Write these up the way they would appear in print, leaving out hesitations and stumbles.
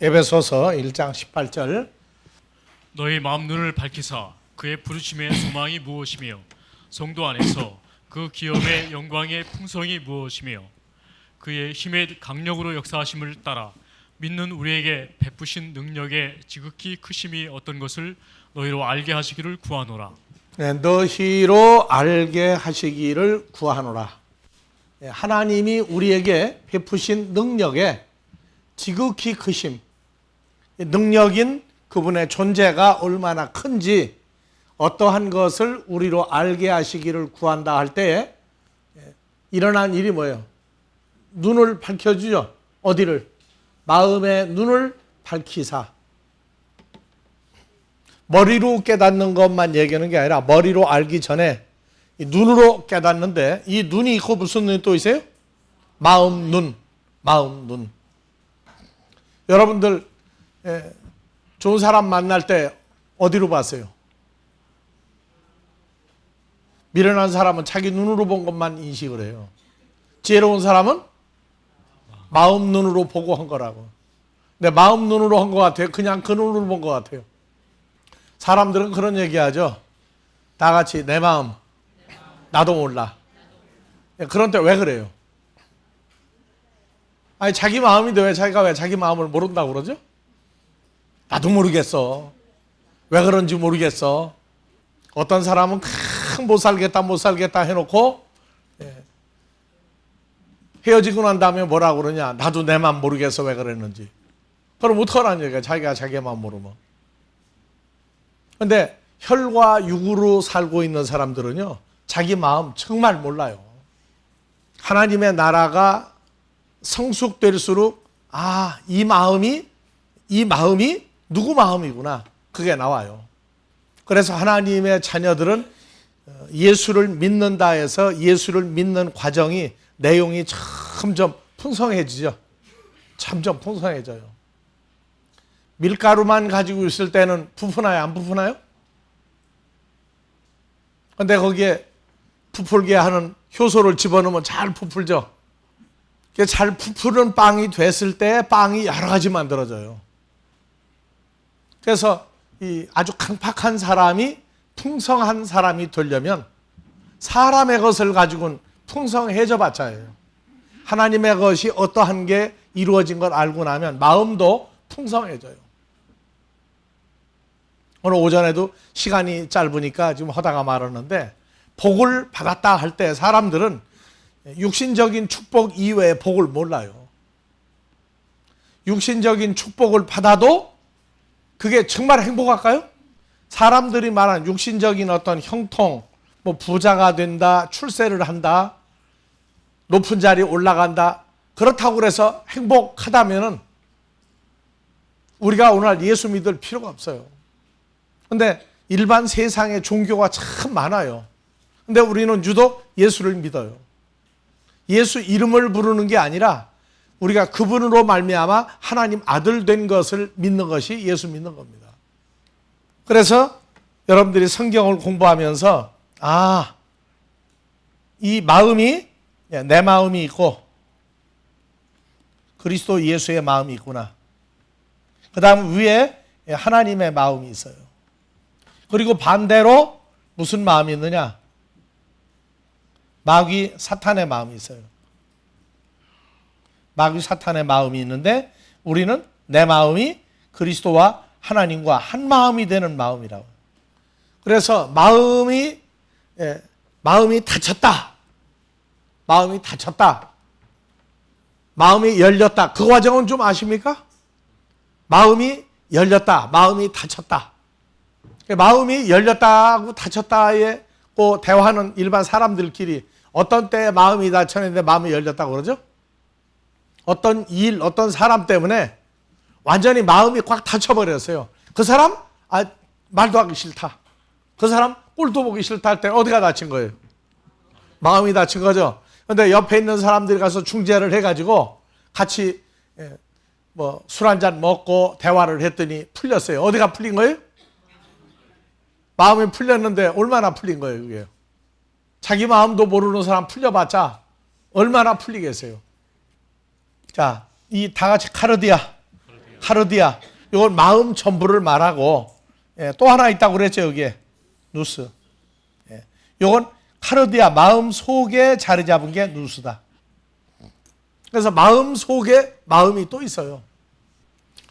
에베소서 1장 18절. 너희 마음 눈을 밝히사 그의 부르심의 소망이 무엇이며 성도 안에서 그 기업의 영광의 풍성이 무엇이며 그의 힘의 강력으로 역사하심을 따라 믿는 우리에게 베푸신 능력의 지극히 크심이 어떤 것을 너희로 알게 하시기를 구하노라. 네, 너희로 알게 하시기를 구하노라. 하나님이 우리에게 베푸신 능력의 지극히 크심, 능력인 그분의 존재가 얼마나 큰지 어떠한 것을 우리로 알게 하시기를 구한다 할 때에 일어난 일이 뭐예요? 눈을 밝혀주죠. 어디를? 마음의 눈을 밝히사. 머리로 깨닫는 것만 얘기하는 게 아니라 머리로 알기 전에 눈으로 깨닫는데, 이 눈이 있고 무슨 눈이 또 있어요? 마음 눈. 마음 눈. 여러분들 좋은 사람 만날 때 어디로 봤어요? 미련한 사람은 자기 눈으로 본 것만 인식을 해요. 지혜로운 사람은 마음 눈으로 보고 한 거라고. 근데 마음 눈으로 한 것 같아요? 그냥 그 눈으로 본 것 같아요? 사람들은 그런 얘기하죠. 다 같이 내 마음 나도 몰라. 그런 때 왜 그래요? 아니 자기 마음인데 왜 자기 마음을 모른다고 그러죠? 나도 모르겠어. 왜 그런지 모르겠어. 어떤 사람은 못 살겠다 해놓고 헤어지고 난 다음에 뭐라고 그러냐. 나도 내 마음 모르겠어. 왜 그랬는지. 그럼 어떡하라는 얘기야. 자기가 자기 마음 모르면. 근데 혈과 육으로 살고 있는 사람들은요, 자기 마음 정말 몰라요. 하나님의 나라가 성숙될수록 이 마음이 누구 마음이구나, 그게 나와요. 그래서 하나님의 자녀들은 예수를 믿는다 해서 예수를 믿는 과정이, 내용이 점점 풍성해지죠. 점점 풍성해져요. 밀가루만 가지고 있을 때는 부푸나요? 안 부푸나요? 근데 거기에 부풀게 하는 효소를 집어넣으면 잘 부풀죠. 잘 부푸는 빵이 됐을 때 빵이 여러 가지 만들어져요. 그래서 이 아주 강팍한 사람이 풍성한 사람이 되려면 사람의 것을 가지고는 풍성해져 봤자 해요. 하나님의 것이 어떠한 게 이루어진 걸 알고 나면 마음도 풍성해져요. 오늘 오전에도 시간이 짧으니까 지금 하다가 말았는데, 복을 받았다 할 때 사람들은 육신적인 축복 이외의 복을 몰라요. 육신적인 축복을 받아도 그게 정말 행복할까요? 사람들이 말하는 육신적인 어떤 형통, 뭐 부자가 된다, 출세를 한다, 높은 자리에 올라간다, 그렇다고 그래서 행복하다면은 우리가 오늘 예수 믿을 필요가 없어요. 근데 일반 세상에 종교가 참 많아요. 근데 우리는 유독 예수를 믿어요. 예수 이름을 부르는 게 아니라 우리가 그분으로 말미암아 하나님 아들 된 것을 믿는 것이 예수 믿는 겁니다. 그래서 여러분들이 성경을 공부하면서 이 마음이, 내 마음이 있고 그리스도 예수의 마음이 있구나. 그 다음 위에 하나님의 마음이 있어요. 그리고 반대로 무슨 마음이 있느냐? 마귀 사탄의 마음이 있어요. 마귀 사탄의 마음이 있는데 우리는 내 마음이 그리스도와 하나님과 한 마음이 되는 마음이라고. 그래서 마음이 다쳤다. 마음이 닫혔다. 마음이 열렸다. 그 과정은 좀 아십니까? 마음이 열렸다. 마음이 닫혔다. 마음이 열렸다고 닫혔다에 대화하는 일반 사람들끼리 어떤 때 마음이 닫혔는데 마음이 열렸다고 그러죠? 어떤 일, 어떤 사람 때문에 완전히 마음이 꽉 닫혀버렸어요. 그 사람 말도 하기 싫다. 그 사람 꼴도 보기 싫다 할 때 어디가 다친 거예요? 마음이 다친 거죠. 그런데 옆에 있는 사람들이 가서 중재를 해가지고 같이 술 한잔 먹고 대화를 했더니 풀렸어요. 어디가 풀린 거예요? 마음이 풀렸는데 얼마나 풀린 거예요, 그게? 자기 마음도 모르는 사람 풀려봤자 얼마나 풀리겠어요? 자, 이 다 같이 카르디아. 카르디아. 이건 마음 전부를 말하고, 또 하나 있다고 그랬죠, 여기에. 누스. 이건 카르디아, 마음 속에 자리 잡은 게 누스다. 그래서 마음 속에 마음이 또 있어요.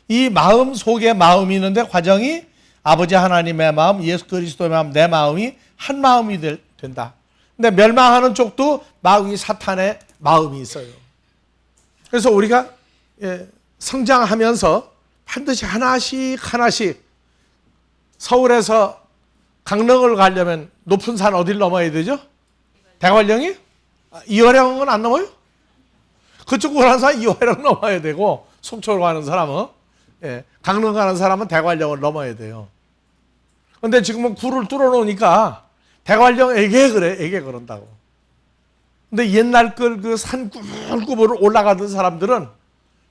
이 마음 속에 마음이 있는데 과정이 아버지 하나님의 마음, 예수 그리스도의 마음, 내 마음이 한 마음이 된다. 근데 멸망하는 쪽도 마귀 사탄의 마음이 있어요. 그래서 우리가 성장하면서 반드시 하나씩 서울에서 강릉을 가려면 높은 산 어디를 넘어야 되죠? 대관령이? 이화령은 안 넘어요? 그쪽으로 가는 사람은 이화령 넘어야 되고 속초로 가는 사람은 강릉 가는 사람은 대관령을 넘어야 돼요. 근데 지금은 굴을 뚫어 놓으니까 대관령에게 그런다고. 근데 옛날 그 산 꿀꿀을 올라가던 사람들은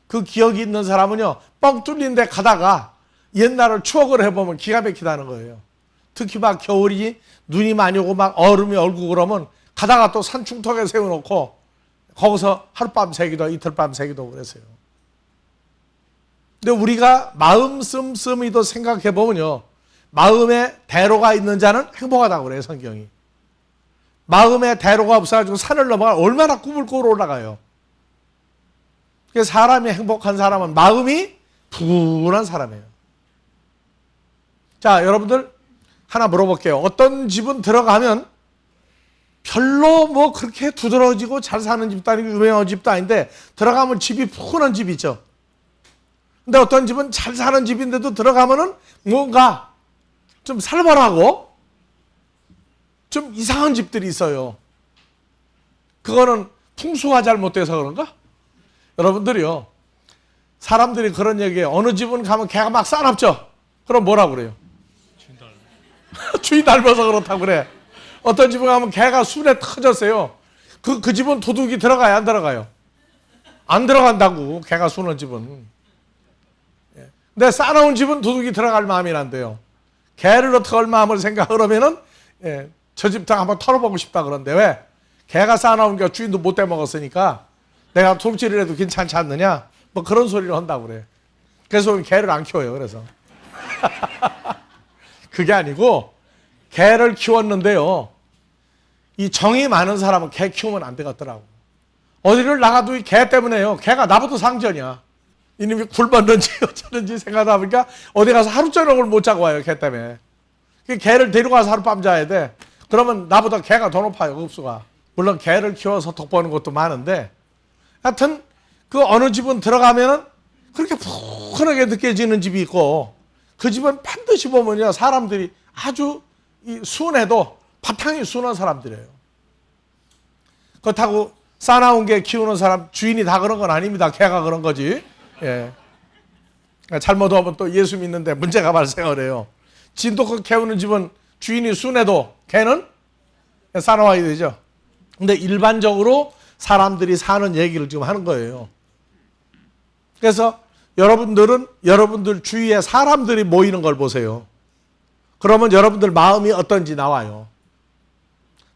그 기억이 있는 사람은요, 뻥 뚫린 데 가다가 옛날을 추억을 해보면 기가 막히다는 거예요. 특히 막 겨울이 눈이 많이 오고 막 얼음이 얼고 그러면 가다가 또 산중턱에 세워놓고 거기서 하룻밤 새기도 이틀밤 새기도 그랬어요. 근데 우리가 마음 씀씀이도 생각해 보면요, 마음에 대로가 있는 자는 행복하다고 그래요, 성경이. 마음에 대로가 없어가지고 산을 넘어가 얼마나 꿈을 꾸러 올라가요. 그래서 사람이 행복한 사람은 마음이 푸근한 사람이에요. 자, 여러분들 하나 물어볼게요. 어떤 집은 들어가면 별로 뭐 그렇게 두드러지고 잘 사는 집도 아니고 유명한 집도 아닌데 들어가면 집이 푸근한 집이 있죠. 근데 어떤 집은 잘 사는 집인데도 들어가면은 뭔가 좀 살벌하고 좀 이상한 집들이 있어요. 그거는 풍수가 잘못돼서 그런가? 여러분들이요, 사람들이 그런 얘기해요. 어느 집은 가면 개가 막 싸납죠? 그럼 뭐라고 그래요? 주인 닮아서 그렇다고 그래. 어떤 집에 가면 개가 순에 터졌어요. 그 집은 도둑이 들어가요, 안 들어가요? 안 들어간다고, 개가 수는 집은. 근데 싸놓은 집은 도둑이 들어갈 마음이 난대요. 개를 어떻게 할 마음을 생각을 하면은, 저 집도 한번 털어보고 싶다 그런데, 왜? 개가 싸놓은 게 주인도 못 떼먹었으니까 내가 도둑질을 해도 괜찮지 않느냐? 뭐 그런 소리를 한다고 그래. 그래서 개를 안 키워요, 그래서. 그게 아니고, 개를 키웠는데요, 이 정이 많은 사람은 개 키우면 안 되겠더라고. 어디를 나가도 이 개 때문에요. 개가 나보다 상전이야. 이놈이 굴렀는지 어쩌는지 생각하다 보니까 어디 가서 하루 저녁을 못 자고 와요, 개 때문에. 개를 데려가서 하룻밤 자야 돼. 그러면 나보다 개가 더 높아요, 급수가. 물론 개를 키워서 덕보는 것도 많은데, 하여튼 그 어느 집은 들어가면은 그렇게 푸근하게 느껴지는 집이 있고, 그 집은 반드시 보면요, 사람들이 아주 순해도 바탕이 순한 사람들이에요. 그렇다고 싸나운 개 키우는 사람 주인이 다 그런 건 아닙니다. 개가 그런 거지. 잘못하면 또 예수 믿는데 문제가 발생을 해요. 진돗개 키우는 집은 주인이 순해도 개는 싸나워야 되죠. 근데 일반적으로 사람들이 사는 얘기를 지금 하는 거예요. 그래서 여러분들은 여러분들 주위에 사람들이 모이는 걸 보세요. 그러면 여러분들 마음이 어떤지 나와요.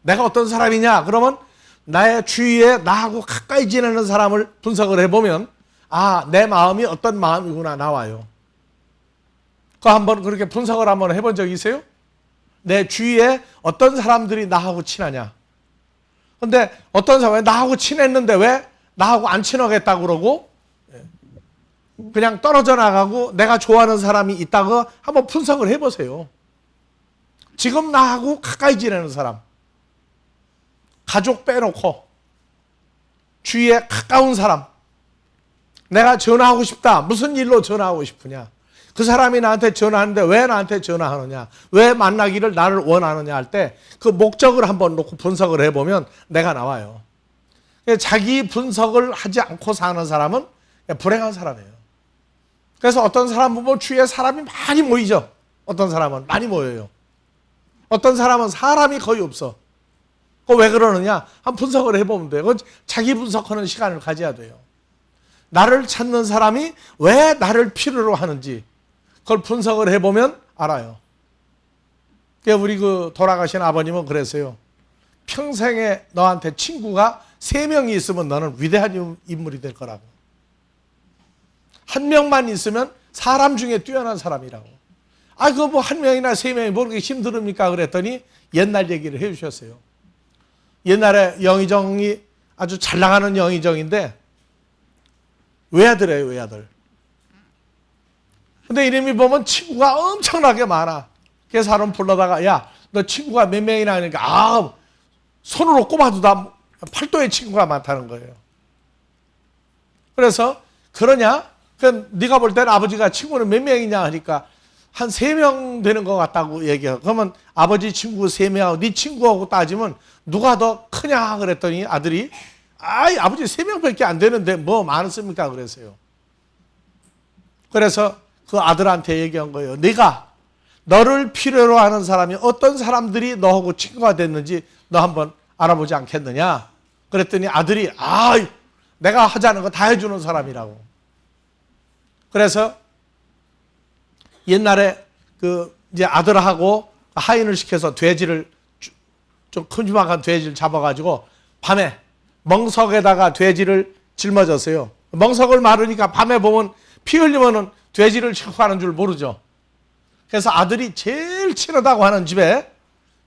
내가 어떤 사람이냐? 그러면 나의 주위에 나하고 가까이 지내는 사람을 분석을 해보면, 아, 내 마음이 어떤 마음이구나 나와요. 그거 한번 그렇게 분석을 한번 해본 적 있어요? 내 주위에 어떤 사람들이 나하고 친하냐? 근데 어떤 사람이 나하고 친했는데 왜 나하고 안 친하겠다고 그러고 그냥 떨어져 나가고 내가 좋아하는 사람이 있다고 한번 분석을 해보세요. 지금 나하고 가까이 지내는 사람, 가족 빼놓고 주위에 가까운 사람, 내가 전화하고 싶다. 무슨 일로 전화하고 싶으냐? 그 사람이 나한테 전화하는데 왜 나한테 전화하느냐? 왜 만나기를 나를 원하느냐 할 때 그 목적을 한번 놓고 분석을 해보면 내가 나와요. 자기 분석을 하지 않고 사는 사람은 불행한 사람이에요. 그래서 어떤 사람 보면 주위에 사람이 많이 모이죠. 어떤 사람은 많이 모여요. 어떤 사람은 사람이 거의 없어. 그거 왜 그러느냐? 한번 분석을 해보면 돼요. 자기 분석하는 시간을 가져야 돼요. 나를 찾는 사람이 왜 나를 필요로 하는지 그걸 분석을 해보면 알아요. 우리 그 돌아가신 아버님은 그랬어요. 평생에 너한테 친구가 3명이 있으면 너는 위대한 인물이 될 거라고. 한 명만 있으면 사람 중에 뛰어난 사람이라고. 아, 그거 뭐 한 명이나 세 명이 뭐 그렇게 힘들습니까? 그랬더니 옛날 얘기를 해 주셨어요. 옛날에 영의정이 아주 잘 나가는 영의정인데 외아들이에요, 외아들. 근데 이름이 보면 친구가 엄청나게 많아. 그래서 사람 불러다가, 야, 너 친구가 몇 명이나 하니까, 아, 손으로 꼽아도 다 팔도의 친구가 많다는 거예요. 그래서, 그러냐? 그 네가 볼 때는 아버지가 친구는 몇 명이냐 하니까, 한 3명 되는 것 같다고 얘기해요. 그러면 아버지 친구 3명하고 네 친구하고 따지면 누가 더 크냐 그랬더니 아들이, 아이, 아버지 3명밖에 안 되는데 뭐 많습니까? 그랬어요. 그래서 그 아들한테 얘기한 거예요. 네가 너를 필요로 하는 사람이 어떤 사람들이 너하고 친구가 됐는지 너 한번 알아보지 않겠느냐? 그랬더니 아들이, 아, 내가 하자는 거 다 해주는 사람이라고. 그래서 옛날에 그 이제 아들하고 하인을 시켜서 돼지를, 좀 큼지막한 돼지를 잡아가지고 밤에 멍석에다가 돼지를 짊어졌어요. 멍석을 마르니까 밤에 보면 피 흘리면은 돼지를 싣고 가는 줄 모르죠. 그래서 아들이 제일 친하다고 하는 집에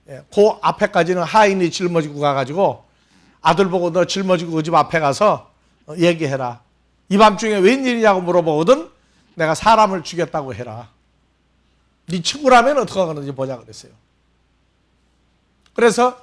그 앞에까지는 하인이 짊어지고 가가지고 아들 보고 너 짊어지고 그 집 앞에 가서 얘기해라. 이 밤중에 웬일이냐고 물어보거든 내가 사람을 죽였다고 해라. 네 친구라면 어떻게 하는지 보자 그랬어요. 그래서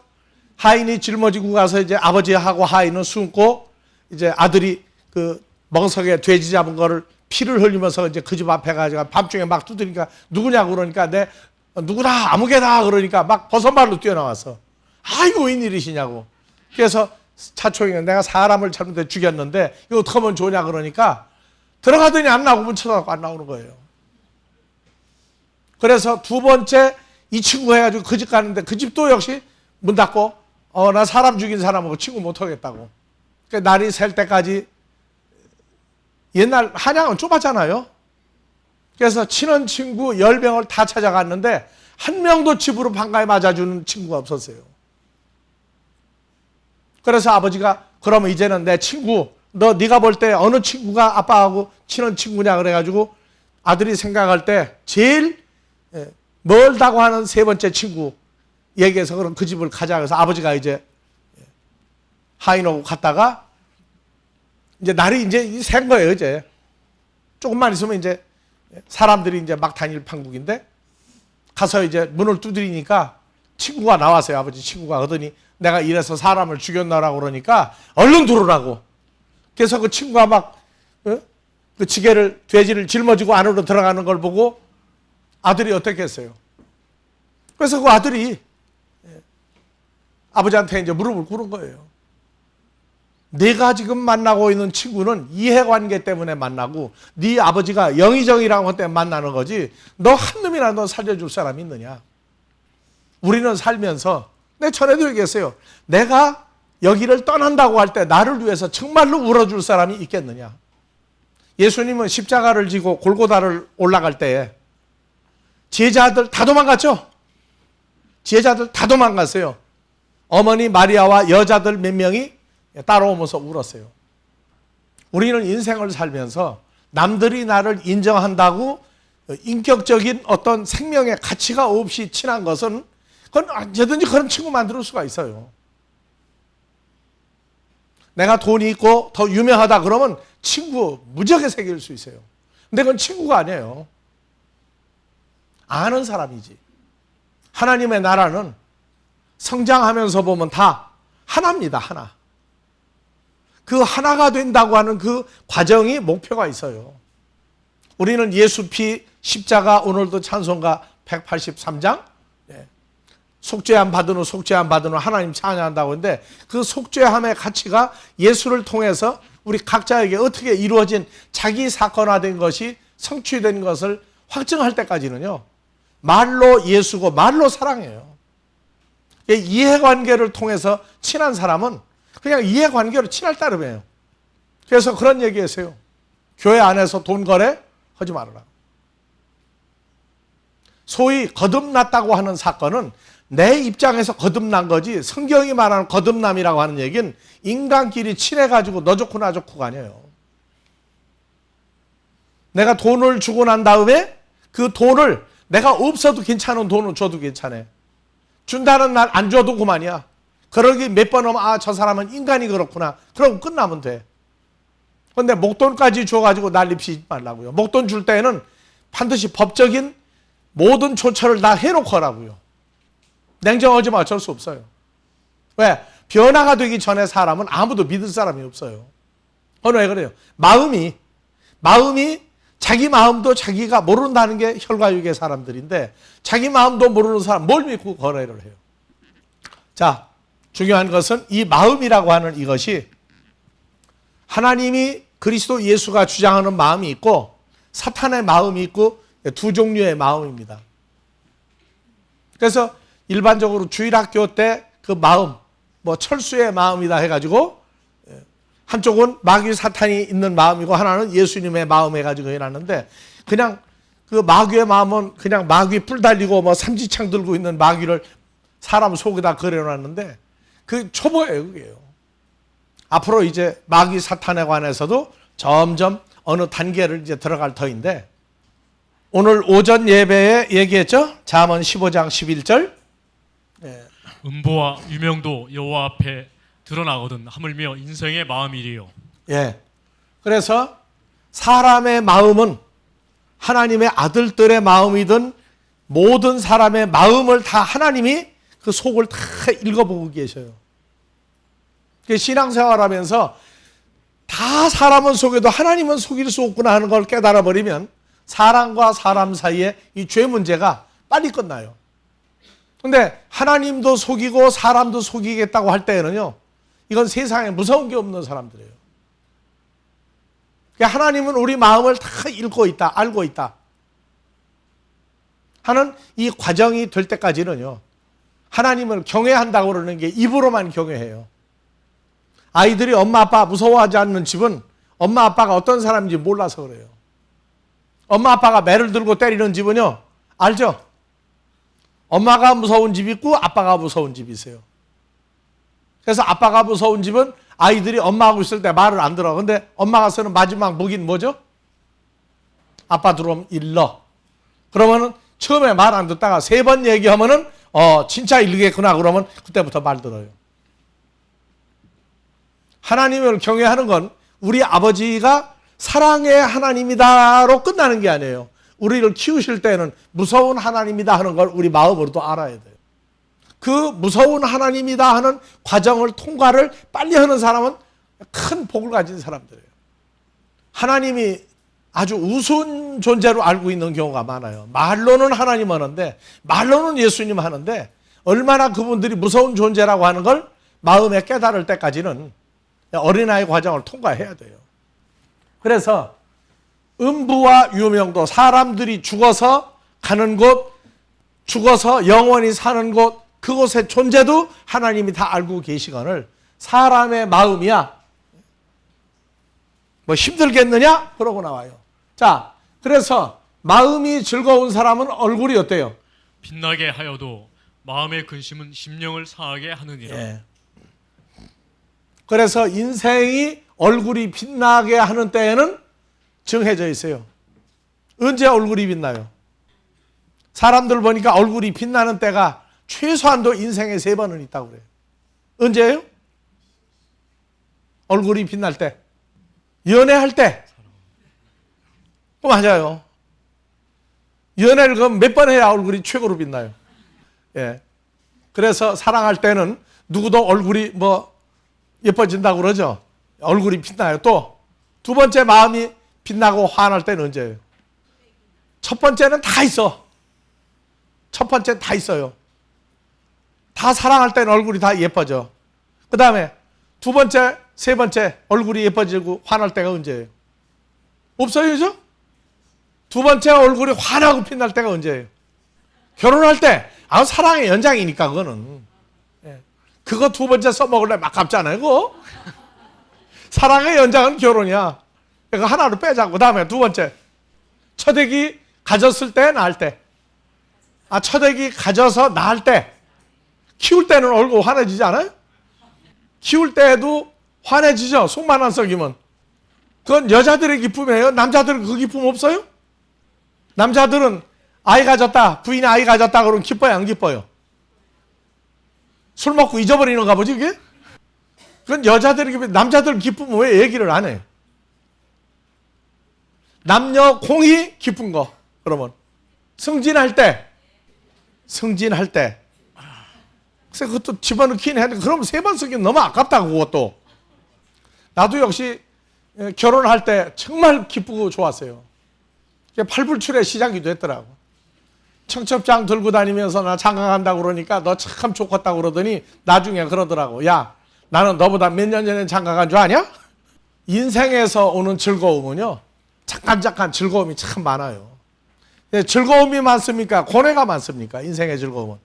하인이 짊어지고 가서 이제 아버지하고 하인은 숨고 이제 아들이 그 멍석에 돼지 잡은 거를 피를 흘리면서 이제 그 집 앞에 가지고 밤중에 막 두드리니까 누구냐고 그러니까 내 누구다 아무개다 그러니까 막 버선발로 뛰어나와서 아이고 웬일이시냐고. 그래서 차초이는 내가 사람을 잘못해 죽였는데 이거 어떻게 하면 좋냐 그러니까 들어가더니 안 나오고 문 쳐다보고 안 나오는 거예요. 그래서 두 번째 이 친구 해가지고 그 집 가는데 그 집도 역시 문 닫고 나 사람 죽인 사람하고 친구 못 하겠다고. 그러니까 날이 셀 때까지 옛날 한양은 좁았잖아요. 그래서 친한 친구 10명을 다 찾아갔는데 한 명도 집으로 반가에 맞아주는 친구가 없었어요. 그래서 아버지가 그러면 이제는 내 친구 네가 볼 때 어느 친구가 아빠하고 친한 친구냐 그래가지고 아들이 생각할 때 제일 멀다고 하는 세 번째 친구 얘기해서 그럼 그 집을 가자. 그래서 아버지가 이제 하인하고 갔다가 이제 날이 이제 샌 거예요. 이제 조금만 있으면 이제 사람들이 이제 막 다닐 판국인데 가서 이제 문을 두드리니까 친구가 나왔어요. 아버지 친구가. 그러더니 내가 이래서 사람을 죽였나라고 그러니까 얼른 들어오라고. 그래서 그 친구가 막 그 지게를 돼지를 짊어지고 안으로 들어가는 걸 보고 아들이 어떻게 했어요? 그래서 그 아들이 아버지한테 이제 무릎을 꿇은 거예요. 내가 지금 만나고 있는 친구는 이해관계 때문에 만나고 네 아버지가 영의정이라고 할 때 만나는 거지 너 한 놈이나 너 살려줄 사람이 있느냐. 우리는 살면서 내 전에도 얘기했어요. 내가 여기를 떠난다고 할 때 나를 위해서 정말로 울어줄 사람이 있겠느냐. 예수님은 십자가를 지고 골고다를 올라갈 때에 제자들 다 도망갔죠. 제자들 다 도망갔어요. 어머니 마리아와 여자들 몇 명이 따라오면서 울었어요. 우리는 인생을 살면서 남들이 나를 인정한다고 인격적인 어떤 생명의 가치가 없이 친한 것은 그건 언제든지 그런 친구 만들 수가 있어요. 내가 돈이 있고 더 유명하다 그러면 친구 무지하게 새길 수 있어요. 근데 그건 친구가 아니에요. 아는 사람이지. 하나님의 나라는 성장하면서 보면 다 하나입니다. 하나. 그 하나가 된다고 하는 그 과정이 목표가 있어요. 우리는 예수 피 십자가 오늘도 찬송가 183장 속죄함 받은 후 속죄함 받은 후 하나님 찬양한다고 하는데 그 속죄함의 가치가 예수를 통해서 우리 각자에게 어떻게 이루어진 자기 사건화된 것이 성취된 것을 확증할 때까지는요. 말로 예수고 말로 사랑해요. 이해관계를 통해서 친한 사람은 그냥 이해관계로 친할 따름이에요. 그래서 그런 얘기했어요. 교회 안에서 돈 거래 하지 말아라. 소위 거듭났다고 하는 사건은 내 입장에서 거듭난 거지 성경이 말하는 거듭남이라고 하는 얘기는 인간끼리 친해가지고 너 좋고 나 좋고가 아니에요. 내가 돈을 주고 난 다음에 그 돈을 내가 없어도 괜찮은 돈을 줘도 괜찮아. 준다는 날 안 줘도 그만이야. 그러기 몇 번 하면 저 사람은 인간이 그렇구나. 그러고 끝나면 돼. 그런데 목돈까지 줘가지고 난리 피지 말라고요. 목돈 줄 때에는 반드시 법적인 모든 조처를 다 해놓고 하라고요. 냉정하지만 어쩔 수 없어요. 왜? 변화가 되기 전에 사람은 아무도 믿을 사람이 없어요. 왜 그래요? 마음이 자기 마음도 자기가 모른다는 게 혈과육의 사람들인데 자기 마음도 모르는 사람 뭘 믿고 거래를 해요? 자, 중요한 것은 이 마음이라고 하는 이것이 하나님이 그리스도 예수가 주장하는 마음이 있고 사탄의 마음이 있고 두 종류의 마음입니다. 그래서 일반적으로 주일학교 때 그 마음, 철수의 마음이다 해가지고 한쪽은 마귀 사탄이 있는 마음이고 하나는 예수님의 마음 해가지고 해놨는데 그냥 그 마귀의 마음은 그냥 마귀 뿔 달리고 삼지창 들고 있는 마귀를 사람 속에다 그려놨는데 그 초보예요, 그게요. 앞으로 이제 마귀 사탄에 관해서도 점점 어느 단계를 이제 들어갈 터인데 오늘 오전 예배에 얘기했죠? 잠언 15장 11절. 음보와 유명도 여호와 앞에 드러나거든 하물며 인생의 마음이리요. 예. 그래서 사람의 마음은 하나님의 아들들의 마음이든 모든 사람의 마음을 다 하나님이 그 속을 다 읽어보고 계셔요. 신앙생활하면서 다 사람은 속여도 하나님은 속일 수 없구나 하는 걸 깨달아버리면 사람과 사람 사이에 이 죄 문제가 빨리 끝나요. 근데 하나님도 속이고 사람도 속이겠다고 할 때에는요, 이건 세상에 무서운 게 없는 사람들이에요. 하나님은 우리 마음을 다 읽고 있다, 알고 있다 하는 이 과정이 될 때까지는요, 하나님을 경외한다고 그러는 게 입으로만 경외해요. 아이들이 엄마 아빠 무서워하지 않는 집은 엄마 아빠가 어떤 사람인지 몰라서 그래요. 엄마 아빠가 매를 들고 때리는 집은요, 알죠? 엄마가 무서운 집이 있고 아빠가 무서운 집이 있어요. 그래서 아빠가 무서운 집은 아이들이 엄마하고 있을 때 말을 안 들어. 근데 엄마가 쓰는 마지막 무기는 뭐죠? 아빠 들어오면 일러. 그러면은 처음에 말 안 듣다가 3번 얘기하면은 진짜 일겠구나 그러면 그때부터 말 들어요. 하나님을 경외하는 건 우리 아버지가 사랑의 하나님이다로 끝나는 게 아니에요. 우리를 키우실 때는 무서운 하나님이다 하는 걸 우리 마음으로도 알아야 돼요. 그 무서운 하나님이다 하는 과정을 통과를 빨리 하는 사람은 큰 복을 가진 사람들이에요. 하나님이 아주 우스운 존재로 알고 있는 경우가 많아요. 말로는 하나님 하는데, 말로는 예수님 하는데 얼마나 그분들이 무서운 존재라고 하는 걸 마음에 깨달을 때까지는 어린아이 과정을 통과해야 돼요. 그래서 음부와 유명도, 사람들이 죽어서 가는 곳, 죽어서 영원히 사는 곳, 그곳의 존재도 하나님이 다 알고 계시거늘 사람의 마음이야 힘들겠느냐? 그러고 나와요. 자, 그래서 마음이 즐거운 사람은 얼굴이 어때요? 빛나게 하여도 마음의 근심은 심령을 상하게 하느니라. 예. 그래서 인생이 얼굴이 빛나게 하는 때에는 정해져 있어요. 언제 얼굴이 빛나요? 사람들 보니까 얼굴이 빛나는 때가 최소한도 인생에 3번은 있다고 그래요. 언제예요? 얼굴이 빛날 때. 연애할 때. 맞아요. 연애를 그럼 몇 번 해야 얼굴이 최고로 빛나요? 예. 그래서 사랑할 때는 누구도 얼굴이 예뻐진다고 그러죠. 얼굴이 빛나요. 또 두 번째 마음이 빛나고 화날 때는 언제예요? 첫 번째는 다 있어. 첫 번째 다 있어요. 다 사랑할 때는 얼굴이 다 예뻐져. 그 다음에 두 번째, 세 번째 얼굴이 예뻐지고 화날 때가 언제예요? 없어요, 그죠? 두 번째 얼굴이 환하고 빛날 때가 언제예요? 결혼할 때. 사랑의 연장이니까 그거는. 그거 두 번째 써먹을래 아깝잖아요, 그거. 사랑의 연장은 결혼이야. 그러니까 하나로 빼자고. 그 다음에 두 번째, 첫 애기 가졌을 때, 낳을 때. 첫 애기 가져서 낳을 때. 키울 때는 얼굴 환해지지 않아요? 키울 때도 환해지죠, 속만 안 썩이면. 그건 여자들의 기쁨이에요. 남자들은 그 기쁨 없어요? 남자들은 아이 가졌다, 부인이 아이 가졌다 그러면 기뻐요, 안 기뻐요? 술 먹고 잊어버리는가 보지, 그게? 그건 여자들의 기쁨, 남자들 기쁨은 왜 얘기를 안 해요? 남녀 공이 기쁜 거, 그러면. 승진할 때. 그래서 그것도 집어넣긴 했는데, 그럼 3번 쓰기는 너무 아깝다고, 그것도. 나도 역시 결혼할 때 정말 기쁘고 좋았어요. 팔불출의 시작이 됐더라고. 청첩장 들고 다니면서 나 장가 간다고 그러니까 너 참 좋겠다고 그러더니 나중에 그러더라고. 야, 나는 너보다 몇 년 전에 장가 간 줄 아냐? 인생에서 오는 즐거움은요, 잠깐 즐거움이 참 많아요. 즐거움이 많습니까? 고뇌가 많습니까? 인생의 즐거움은.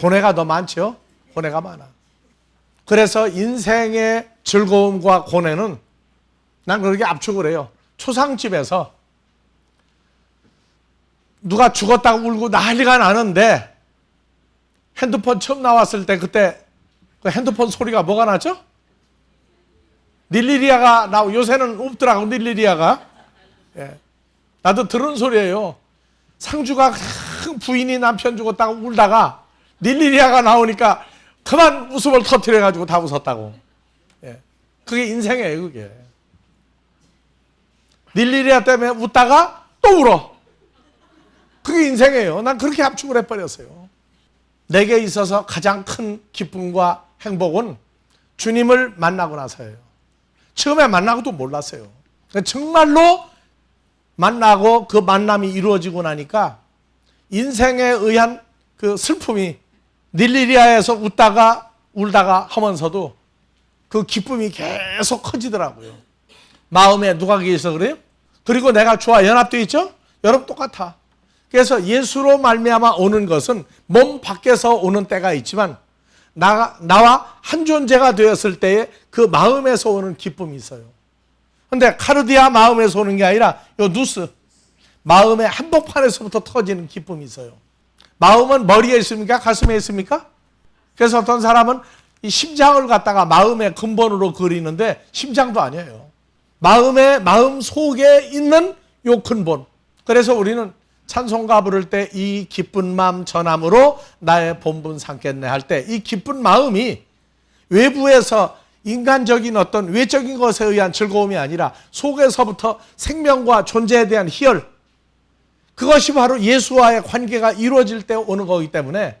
고뇌가 더 많죠? 고뇌가 많아. 그래서 인생의 즐거움과 고뇌는 난 그렇게 압축을 해요. 초상집에서 누가 죽었다고 울고 난리가 나는데 핸드폰 처음 나왔을 때 그때 그 핸드폰 소리가 뭐가 나죠? 닐리리아가 나오고, 요새는 없더라고 닐리리아가. 예. 나도 들은 소리예요. 상주가 부인이 남편 죽었다고 울다가 닐리리아가 나오니까 그만 웃음을 터뜨려가지고 다 웃었다고. 예. 그게 인생이에요, 그게. 닐리리아 때문에 웃다가 또 울어. 그게 인생이에요. 난 그렇게 압축을 해버렸어요. 내게 있어서 가장 큰 기쁨과 행복은 주님을 만나고 나서예요. 처음에 만나고도 몰랐어요. 정말로 만나고 그 만남이 이루어지고 나니까 인생에 의한 그 슬픔이 닐리리아에서 웃다가 울다가 하면서도 그 기쁨이 계속 커지더라고요. 마음에 누가 계셔서 그래요? 그리고 내가 주와 연합되어 있죠? 여러분 똑같아. 그래서 예수로 말미암아 오는 것은 몸 밖에서 오는 때가 있지만 나와 한 존재가 되었을 때에 그 마음에서 오는 기쁨이 있어요. 근데 카르디아 마음에서 오는 게 아니라 요 누스, 마음의 한복판에서부터 터지는 기쁨이 있어요. 마음은 머리에 있습니까? 가슴에 있습니까? 그래서 어떤 사람은 이 심장을 갖다가 마음의 근본으로 그리는데 심장도 아니에요. 마음 속에 있는 요 근본. 그래서 우리는 찬송가 부를 때 이 기쁜 마음 전함으로 나의 본분 삼겠네 할 때 이 기쁜 마음이 외부에서 인간적인 어떤 외적인 것에 의한 즐거움이 아니라 속에서부터 생명과 존재에 대한 희열, 그것이 바로 예수와의 관계가 이루어질 때 오는 거기 때문에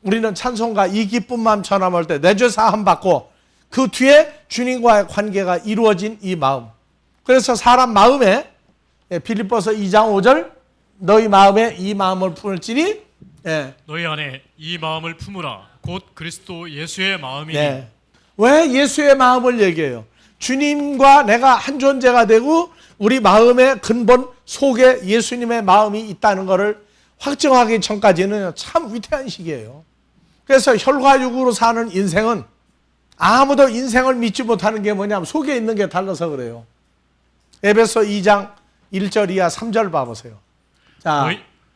우리는 찬송가 이 기쁜 마음 전함할 때 내 죄 사함 받고 그 뒤에 주님과의 관계가 이루어진 이 마음. 그래서 사람 마음에 빌립보서 2장 5절 너희 마음에 이 마음을 품을지니 너희 안에 이 마음을 품으라 곧 그리스도 예수의 마음이니. 왜 예수의 마음을 얘기해요? 주님과 내가 한 존재가 되고 우리 마음의 근본 속에 예수님의 마음이 있다는 것을 확정하기 전까지는 참 위태한 시기예요. 그래서 혈과육으로 사는 인생은 아무도 인생을 믿지 못하는 게 뭐냐면 속에 있는 게 달라서 그래요. 에베소 2장 1절 이하 3절 봐보세요. 자,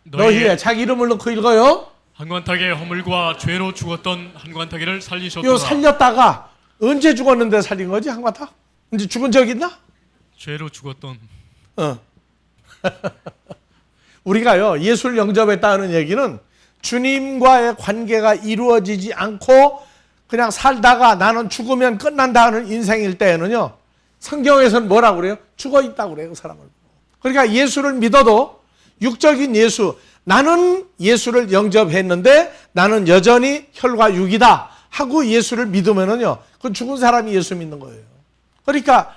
너희의 자기 이름을 넣고 읽어요. 한관탁의 허물과 죄로 죽었던 한관탁이를 살리셨도다. 요 살렸다가 언제 죽었는데 살린 거지 한관탁? 언제 죽은 적 있나? 죄로 죽었던. 우리가요 예수를 영접했다는 얘기는 주님과의 관계가 이루어지지 않고 그냥 살다가 나는 죽으면 끝난다는 인생일 때에는요 성경에서는 뭐라고 그래요? 죽어 있다고 그래요, 그 사람을. 그러니까 예수를 믿어도 육적인 예수, 나는 예수를 영접했는데 나는 여전히 혈과 육이다 하고 예수를 믿으면은요, 그 죽은 사람이 예수 믿는 거예요. 그러니까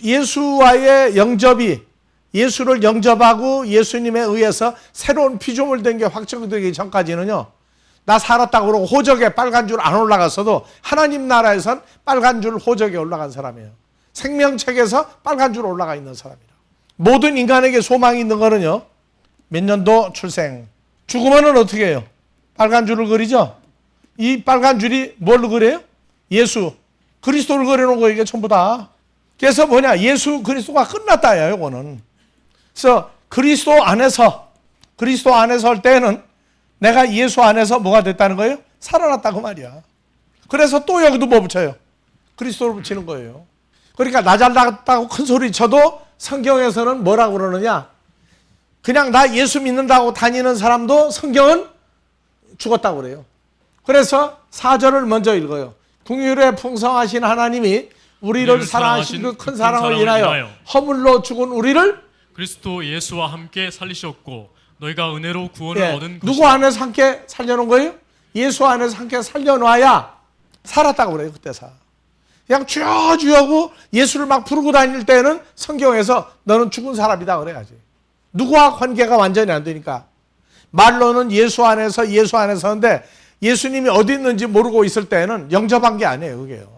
예수와의 영접이, 예수를 영접하고 예수님에 의해서 새로운 피조물 된 게 확정되기 전까지는요, 나 살았다고 그러고 호적에 빨간 줄 안 올라갔어도 하나님 나라에선 빨간 줄 호적에 올라간 사람이에요. 생명책에서 빨간 줄 올라가 있는 사람이라. 모든 인간에게 소망이 있는 거는요, 몇 년도 출생. 죽으면은 어떻게 해요? 빨간 줄을 그리죠? 이 빨간 줄이 뭘로 그려요? 예수, 그리스도를 그려놓은 거 이게 전부 다. 그래서 뭐냐? 예수 그리스도가 끝났다야, 이거는. 그래서 그리스도 안에서 할 때는 내가 예수 안에서 뭐가 됐다는 거예요? 살아났다 그 말이야. 그래서 또 여기도 뭐 붙여요? 그리스도를 붙이는 거예요. 그러니까 나 잘났다고 큰 소리 쳐도 성경에서는 뭐라고 그러느냐? 그냥 나 예수 믿는다고 다니는 사람도 성경은 죽었다고 그래요. 그래서 4절을 먼저 읽어요. 긍휼에 풍성하신 하나님이 우리를 사랑하신 그 큰 사랑을 인하여 허물로 죽은 우리를 그리스도 예수와 함께 살리셨고 너희가 은혜로 구원을 얻은 누구 것이다. 안에서 함께 살려놓은 거예요? 예수 안에서 함께 살려놔야 살았다고 그래요. 그때서 그냥 주여 주여 하고 예수를 막 부르고 다닐 때는 성경에서 너는 죽은 사람이다 그래야지. 누구와 관계가 완전히 안 되니까. 말로는 예수 안에서 하는데 예수님이 어디 있는지 모르고 있을 때는 영접한 게 아니에요. 그게요.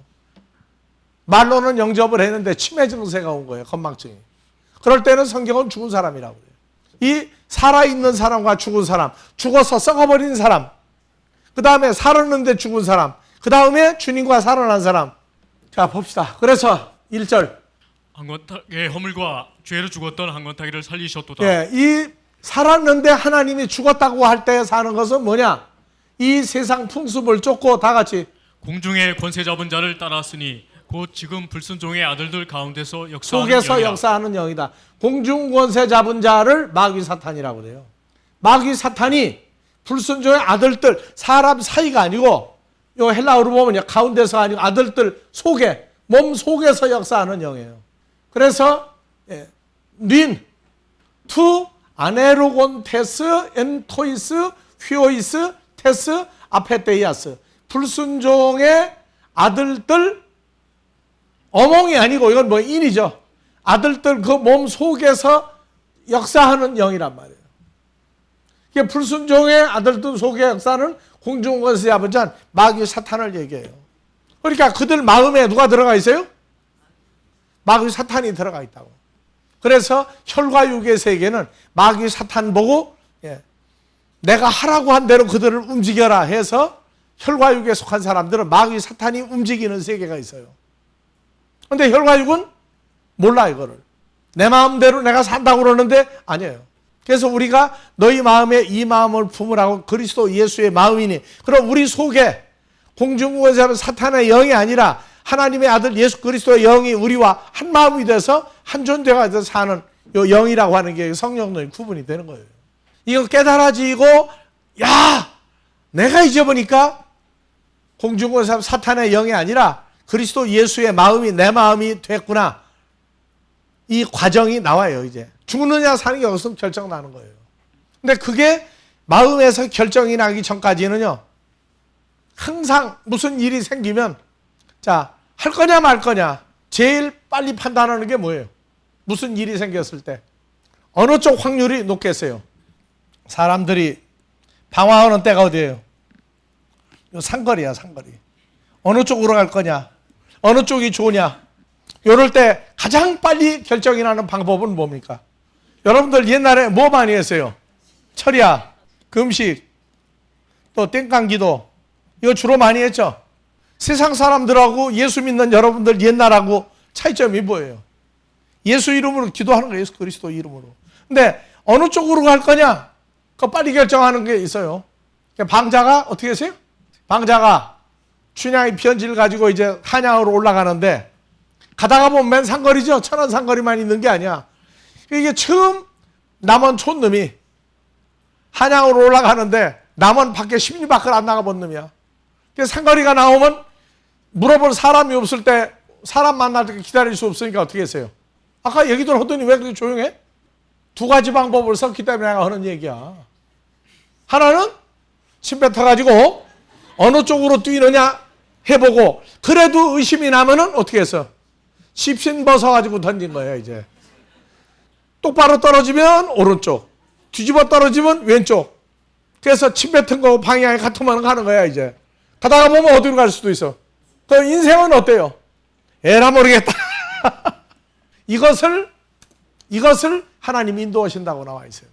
말로는 영접을 했는데 치매 증세가 온 거예요. 건망증이. 그럴 때는 성경은 죽은 사람이라고 해요. 이 살아있는 사람과 죽은 사람, 죽어서 썩어버린 사람, 그 다음에 살았는데 죽은 사람, 그 다음에 주님과 살아난 사람. 자 봅시다. 그래서 1절 한권타기의 허물과 죄로 죽었던 한권타기를 살리셨도다. 예, 이 살았는데 하나님이 죽었다고 할 때 사는 것은 뭐냐? 이 세상 풍습을 쫓고 다 같이 공중의 권세 잡은 자를 따랐으니 곧 지금 불순종의 아들들 가운데서 역사하는 속에서 영이라. 역사하는 영이다. 공중 권세 잡은 자를 마귀 사탄이라고 그래요. 마귀 사탄이 불순종의 아들들, 사람 사이가 아니고 요 헬라어로 보면 가운데서 아니고 아들들 속에, 몸 속에서 역사하는 영이에요. 그래서 닌, 투, 아네로곤 테스, 엔토이스, 휘오이스, 테스, 아페테이아스. 불순종의 아들들, 어몽이 아니고 이건 뭐 인이죠. 아들들 그 몸 속에서 역사하는 영이란 말이에요. 이게 불순종의 아들들 속의 역사는 공중권세 잡은 자 마귀 사탄을 얘기해요. 그러니까 그들 마음에 누가 들어가 있어요? 마귀 사탄이 들어가 있다고. 그래서 혈과 육의 세계는 마귀 사탄 보고 내가 하라고 한 대로 그들을 움직여라 해서 혈과 육에 속한 사람들은 마귀 사탄이 움직이는 세계가 있어요. 그런데 혈과 육은 몰라 이거를. 내 마음대로 내가 산다고 그러는데 아니에요. 그래서 우리가 너희 마음에 이 마음을 품으라고 그리스도 예수의 마음이니, 그럼 우리 속에 공중권세 사탄의 영이 아니라 하나님의 아들 예수 그리스도의 영이 우리와 한 마음이 돼서 한 존재가 돼서 사는 요 영이라고 하는 게 성령의 구분이 되는 거예요. 이거 깨달아지고 야 내가 잊어보니까 공중권세 사탄의 영이 아니라 그리스도 예수의 마음이 내 마음이 됐구나. 이 과정이 나와요. 이제 죽느냐 사는 게 여기서 결정 나는 거예요. 근데 그게 마음에서 결정이 나기 전까지는요, 항상 무슨 일이 생기면 자 할 거냐 말 거냐 제일 빨리 판단하는 게 뭐예요? 무슨 일이 생겼을 때 어느 쪽 확률이 높겠어요? 사람들이 방황하는 때가 어디예요? 요 상거리야, 상거리. 어느 쪽으로 갈 거냐? 어느 쪽이 좋으냐? 이럴 때 가장 빨리 결정이 나는 방법은 뭡니까? 여러분들 옛날에 뭐 많이 했어요? 철야, 금식, 또 땡깡기도 이거 주로 많이 했죠? 세상 사람들하고 예수 믿는 여러분들 옛날하고 차이점이 뭐예요? 예수 이름으로 기도하는 거예요. 예수 그리스도 이름으로. 근데 어느 쪽으로 갈 거냐? 그거 빨리 결정하는 게 있어요. 방자가 어떻게 했어요? 방자가 춘향이 편지를 가지고 이제 한양으로 올라가는데 가다가 보면 맨 상거리죠. 천안 상거리만 있는 게 아니야. 이게 처음 남원 촌놈이 한양으로 올라가는데 남원 밖에 10리 밖을 안 나가본 놈이야. 상거리가 나오면 물어볼 사람이 없을 때 사람 만날 때 기다릴 수 없으니까 어떻게 했어요? 아까 얘기들 하더니 왜 그렇게 조용해? 두 가지 방법을 썼기 때문에 내가 하는 얘기야. 하나는 침 뱉어가지고 어느 쪽으로 뛰느냐 해보고 그래도 의심이 나면은 어떻게 했어? 십신 벗어가지고 던진 거예요. 이제 똑바로 떨어지면 오른쪽, 뒤집어 떨어지면 왼쪽. 그래서 침 뱉은 거 방향이 같으면 가는 거야. 이제 가다가 보면 어디로 갈 수도 있어. 그 인생은 어때요? 에라 모르겠다. 이것을 하나님이 인도하신다고 나와 있어요.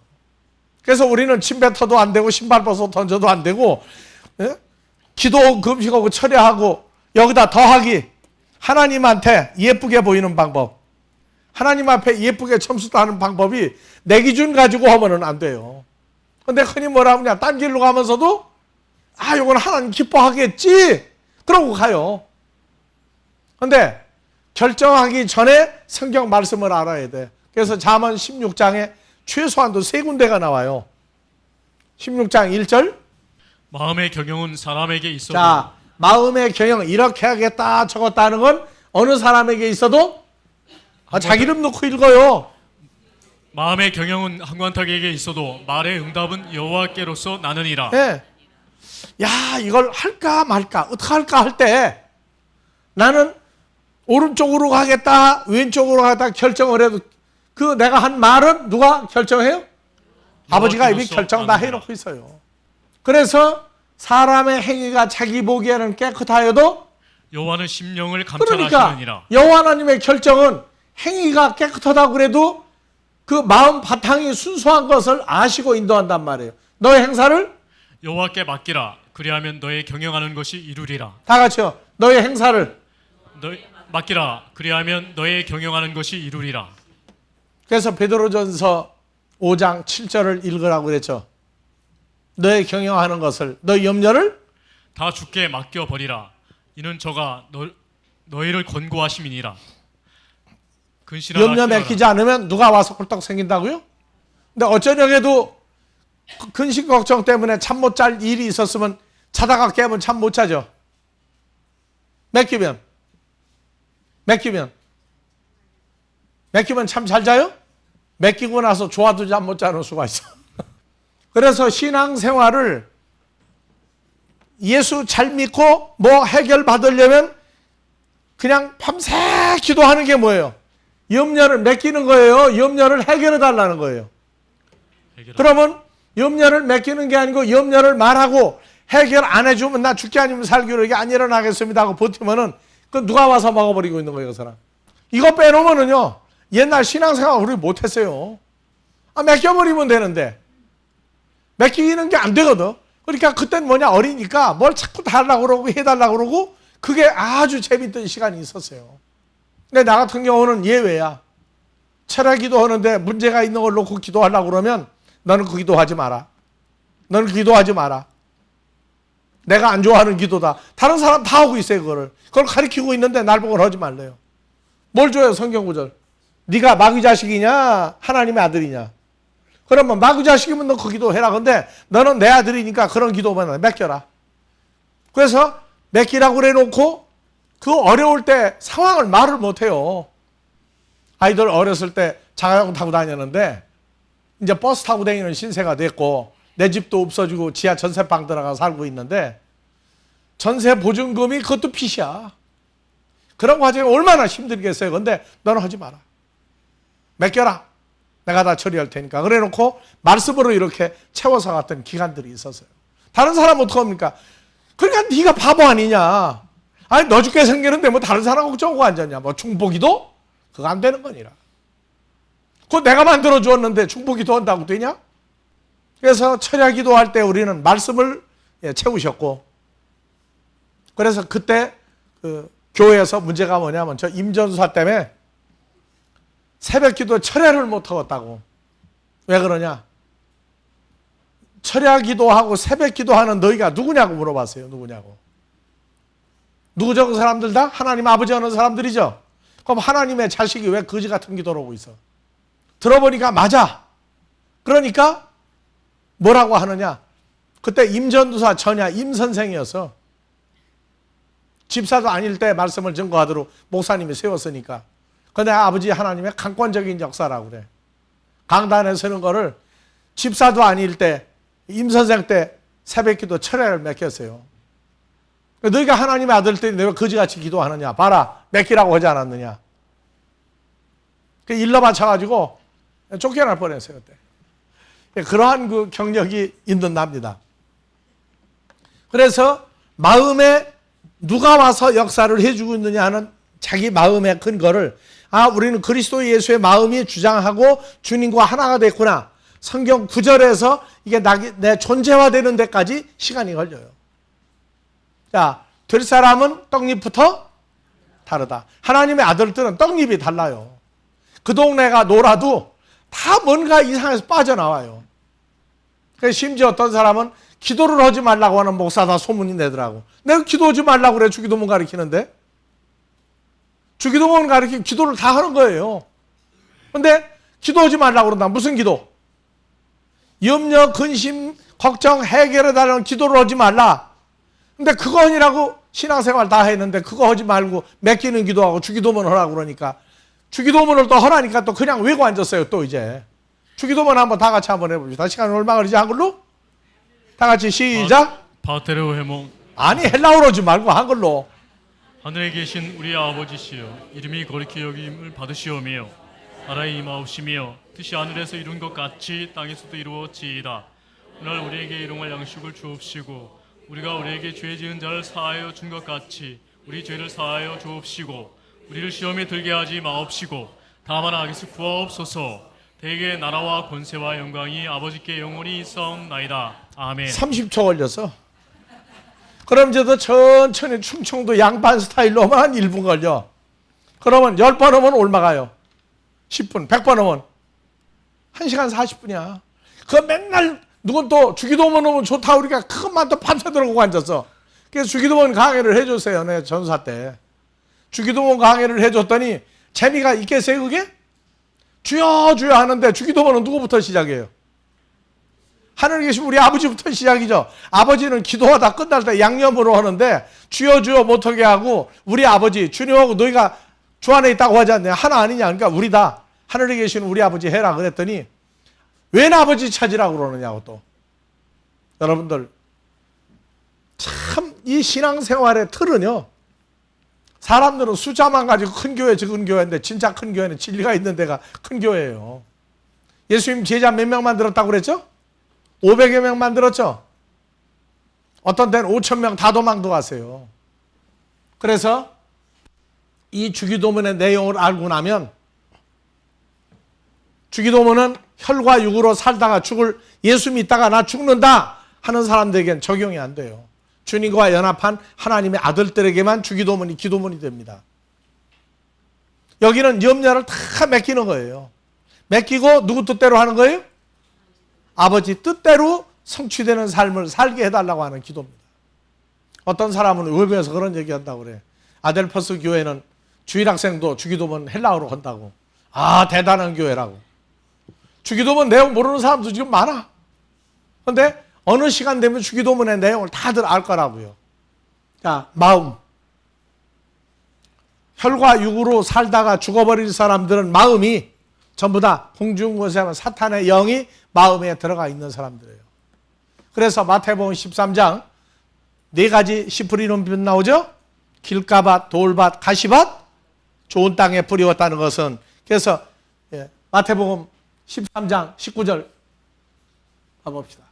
그래서 우리는 침 뱉어도 안 되고 신발 벗어 던져도 안 되고, 기도 금식하고 철야하고 여기다 더하기, 하나님한테 예쁘게 보이는 방법, 하나님 앞에 예쁘게 첨수 따는 방법이 내 기준 가지고 하면은 안 돼요. 근데 흔히 뭐라 하냐, 딴 길로 가면서도 이건 하나님 기뻐하겠지 그러고 가요. 근데 결정하기 전에 성경 말씀을 알아야 돼. 그래서 잠언 16장에 최소한도 3군데가 나와요. 16장 1절. 마음의 경영은 사람에게 있어도 자, 마음의 경영 이렇게 하겠다 적었다 하는 건 어느 사람에게 있어도 자기 이름 넣고 읽어요. 마음의 경영은 한관탁에게 있어도 말의 응답은 여호와께로서 나느니라. 예. 야, 이걸 할까 말까 어떻게 할까 할 때 나는 오른쪽으로 가겠다 왼쪽으로 가겠다 결정을 해도 그 내가 한 말은 누가 결정해요? 아버지가 이미 결정 다 해놓고 있어요. 그래서 사람의 행위가 자기 보기에는 깨끗하여도 여호와는 심령을 그러니까 감찰하시느니라. 여호와 하나님의 결정은 행위가 깨끗하다고 그래도 그 마음 바탕이 순수한 것을 아시고 인도한단 말이에요. 너의 행사를 여호와께 맡기라. 그리하면 너의 경영하는 것이 이루리라. 다 같이요. 너의 행사를 맡기라. 그리하면 너의 경영하는 것이 이루리라. 그래서 베드로전서 5장 7절을 읽으라고 그랬죠. 너의 경영하는 것을 너의 염려를 다 주께 맡겨 버리라. 이는 저가 너희를 권고하심이니라. 근신하라. 염려 맡기지 않으면 누가 와서 홀딱 생긴다고요? 근데 어쩌냐해도 근심 걱정 때문에 잠 못 잘 일이 있었으면 자다가 깨면 잠 못 자죠. 맡기면 참 잘 자요? 맡기고 나서 좋아도 잠 못 자는 수가 있어. 그래서 신앙생활을 예수 잘 믿고 뭐 해결 받으려면 그냥 밤새 기도하는 게 뭐예요? 염려를 맡기는 거예요. 염려를 해결해 달라는 거예요. 그러면 염려를 맡기는 게 아니고 염려를 말하고 해결 안 해주면 나 죽기 아니면 살기로 이게 안 일어나겠습니다 하고 버티면은 그 누가 와서 먹어버리고 있는 거예요, 그 사람. 이거 빼놓으면은요 옛날 신앙생활 우리 못했어요. 맡겨버리면 되는데 맡기는 게 안 되거든. 그러니까 그땐 뭐냐 어리니까 뭘 자꾸 달라고 그러고 해달라고 그러고 그게 아주 재밌던 시간이 있었어요. 근데 나 같은 경우는 예외야. 철야 기도하는데 문제가 있는 걸 놓고 기도하려고 그러면 너는 그 기도하지 마라. 너는 기도하지 마라. 내가 안 좋아하는 기도다. 다른 사람 다 하고 있어요, 그거를. 그걸 가르치고 있는데 날 보고 하지 말래요. 뭘 줘요, 성경 구절? 네가 마귀 자식이냐, 하나님의 아들이냐? 그러면 마귀 자식이면 너 그 기도 해라. 근데 너는 내 아들이니까 그런 기도만 맡겨라. 그래서 맡기라고 그래 놓고 그 어려울 때 상황을 말을 못 해요. 아이들 어렸을 때 자가용 타고 다녔는데 이제 버스 타고 다니는 신세가 됐고 내 집도 없어지고 지하 전세방 들어가 살고 있는데 전세 보증금이 그것도 빚이야. 그런 과정이 얼마나 힘들겠어요. 근데 너는 하지 마라. 맡겨라. 내가 다 처리할 테니까. 그래 놓고 말씀으로 이렇게 채워서 갔던 기간들이 있었어요. 다른 사람은 어떡합니까? 그러니까 네가 바보 아니냐. 아니 너 죽게 생기는데 뭐 다른 사람 걱정하고 앉았냐. 뭐 중보기도? 그거 안 되는 거니라. 그거 내가 만들어 주었는데 중보기도 한다고 되냐? 그래서 철야 기도할 때 우리는 말씀을 채우셨고 그래서 그때 그 교회에서 문제가 뭐냐면 저 임전수사 때문에 새벽 기도 철야를 못 하겠다고. 왜 그러냐? 철야 기도하고 새벽 기도하는 너희가 누구냐고 물어봤어요. 누구냐고. 누구죠? 그 사람들 다? 하나님 아버지 하는 사람들이죠. 그럼 하나님의 자식이 왜 거지 같은 기도를 하고 있어? 들어보니까 맞아. 그러니까 뭐라고 하느냐? 그때 임전도사 전야 임선생이어서 집사도 아닐 때 말씀을 증거하도록 목사님이 세웠으니까. 근데 아버지 하나님의 강권적인 역사라고 그래. 강단에 서는 거를 집사도 아닐 때 임선생 때 새벽기도 철야를 맡겼어요. 너희가 하나님의 아들 때 내가 거지같이 기도하느냐? 봐라. 맡기라고 하지 않았느냐? 그 일러 바쳐가지고 쫓겨날 뻔했어요. 그때. 그러한 그 경력이 있는 납니다. 그래서 마음에 누가 와서 역사를 해주고 있느냐 하는 자기 마음의 근거를 우리는 그리스도 예수의 마음이 주장하고 주님과 하나가 됐구나. 성경 구절에서 이게 내 존재화되는 데까지 시간이 걸려요. 자, 될 사람은 떡잎부터 다르다. 하나님의 아들들은 떡잎이 달라요. 그 동네가 놀아도 다 뭔가 이상해서 빠져나와요. 그래서 심지어 어떤 사람은 기도를 하지 말라고 하는 목사다 소문이 내더라고. 내가 기도하지 말라고 그래. 주기도문 가르치는데. 주기도문 가르치고 기도를 다 하는 거예요. 근데 기도하지 말라고 그런다. 무슨 기도? 염려, 근심, 걱정 해결해달라는 기도를 하지 말라. 근데 그거 하니라고 신앙생활 다 했는데 그거 하지 말고 맡기는 기도하고 주기도문 하라고 그러니까 주기도문을 또 하라니까 또 그냥 외고 앉았어요. 또 이제 주기도문 한번 다 같이 한번 해봅시다. 시간 얼마 걸리지 한글로? 다 같이 시작. 파테르 헤몽. 아니 헬라어로 하지 말고 한글로. 하늘에 계신 우리 아버지시여, 이름이 거룩히 여김을 받으시오며 나라의 임하옵시며 뜻이 하늘에서 이룬 것 같이 땅에서도 이루어지이다. 오늘 우리에게 일용할 양식을 주옵시고 우리가 우리에게 죄 지은 자를 사하여 준 것 같이 우리 죄를 사하여 주옵시고 우리를 시험에 들게 하지 마옵시고 다만 악에서 구하옵소서. 대개 나라와 권세와 영광이 아버지께 영원히 있사옵나이다. 아멘. 30초 걸렸어. 그럼 이제도 천천히 충청도 양반 스타일로만 한 1분 걸려. 그러면 10번 하면 얼마 가요? 10분, 100번 하면 1시간 40분이야. 그 맨날 누군 또 주기도문 하면 좋다 우리가 그것만 또 밤새도록 앉았어. 그래서 주기도문 강의를 해줬어요. 내 전사 때. 주기도문 강의를 해줬더니 재미가 있겠어요 그게? 주여 주여 하는데 주기도문은 누구부터 시작해요? 하늘에 계신 우리 아버지부터 시작이죠. 아버지는 기도하다 끝날 때 양념으로 하는데 주여 주여 못하게 하고 우리 아버지 주님하고 너희가 주 안에 있다고 하지 않냐? 하나 아니냐? 그러니까 우리다. 하늘에 계신 우리 아버지 해라 그랬더니 웬 아버지 찾으라고 그러느냐고 또. 여러분들 참 이 신앙생활의 틀은요. 사람들은 숫자만 가지고 큰 교회 적은 교회인데 진짜 큰 교회는 진리가 있는 데가 큰 교회예요. 예수님 제자 몇 명 만들었다고 그랬죠? 500여 명 만들었죠? 어떤 데는 5,000명 다 도망도 갔어요. 그래서 이 주기도문의 내용을 알고 나면 주기도문은 혈과 육으로 살다가 죽을 예수 믿다가 나 죽는다 하는 사람들에겐 적용이 안 돼요. 주님과 연합한 하나님의 아들들에게만 주기도문이 기도문이 됩니다. 여기는 염려를 다 맡기는 거예요. 맡기고 누구 뜻대로 하는 거예요? 아버지 뜻대로 성취되는 삶을 살게 해달라고 하는 기도입니다. 어떤 사람은 외부에서 그런 얘기한다고 그래. 아델퍼스 교회는 주일학생도 주기도문 헬라어로 한다고. 아 대단한 교회라고. 주기도문 내용 모르는 사람도 지금 많아. 그런데 어느 시간 되면 주기도문의 내용을 다들 알 거라고요. 자, 마음. 혈과 육으로 살다가 죽어버린 사람들은 마음이 전부 다 공중권세 하면 사탄의 영이 마음에 들어가 있는 사람들이에요. 그래서 마태복음 13장 4가지 씨 뿌리는 빚 나오죠? 길가밭, 돌밭, 가시밭, 좋은 땅에 뿌리웠다는 것은 그래서 마태복음 13장 19절 가봅시다.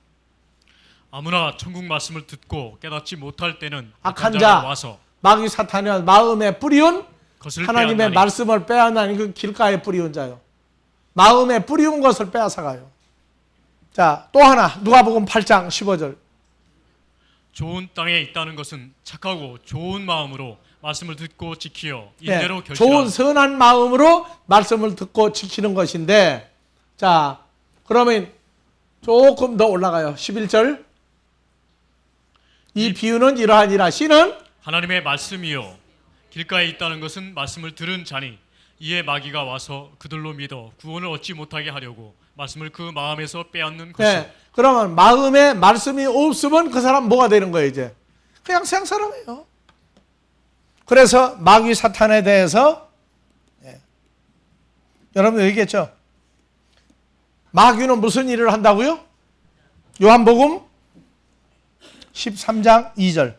아무나 천국 말씀을 듣고 깨닫지 못할 때는 악한 자 와서 마귀 사탄이 마음에 뿌리운 것을 하나님의 빼앗나니. 말씀을 빼앗나니 그 길가에 뿌리운 자요. 마음에 뿌리운 것을 빼앗아가요. 자, 또 하나 누가복음 8장 15절. 좋은 땅에 있다는 것은 착하고 좋은 마음으로 말씀을 듣고 지키어 인대로 결실하는 좋은 선한 마음으로 말씀을 듣고 지키는 것인데 자, 그러면 조금 더 올라가요. 11절. 이 비유는 이러하니라. 씨는 하나님의 말씀이요 길가에 있다는 것은 말씀을 들은 자니 이에 마귀가 와서 그들로 믿어 구원을 얻지 못하게 하려고 말씀을 그 마음에서 빼앗는 것이요. 네, 그러면 마음에 말씀이 없으면 그 사람 뭐가 되는 거예요 이제? 그냥 생 사람이에요. 그래서 마귀 사탄에 대해서 여러분 얘기했죠? 마귀는 무슨 일을 한다고요? 요한복음 13장 2절.